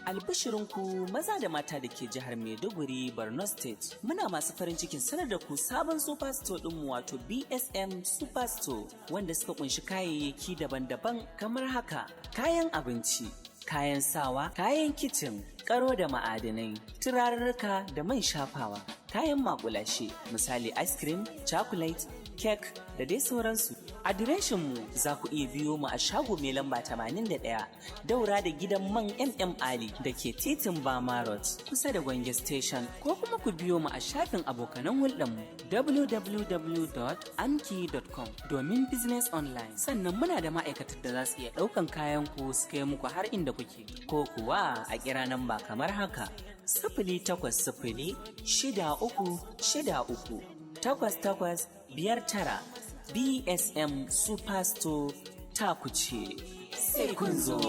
Albishirinku maza da mata da ke jihar Maiduguri, Borno State. Muna masu farin cikin sanar da ku sabon Superstore ɗinmu wato BSM Superstore wanda suka kunshi kayayyaki daban-daban kamar haka: kayan abinci, kayan sawa, kayan kicin, karo da ma'adanai, turarurruka da man shafawa, kayan makulashe, misali ice cream, chocolate, cake da dai sauransu. Adireshinmu za ku iya biyo mu a shago mai lamba 81 daura da gidan man MM Ali da ke titin Bama Road kusa da Gwange Station, ko kuma ku biyo mu a shafin abokanan hulɗarmu www.amki.com domin business online. Sannan muna da ma'aikatar da za su iya ɗaukan kayan ku su kai muku har inda kuke, ko kuwa a kira namba kamar haka: 08063638859. BSM Superstore ta ku ce, sai kun zo.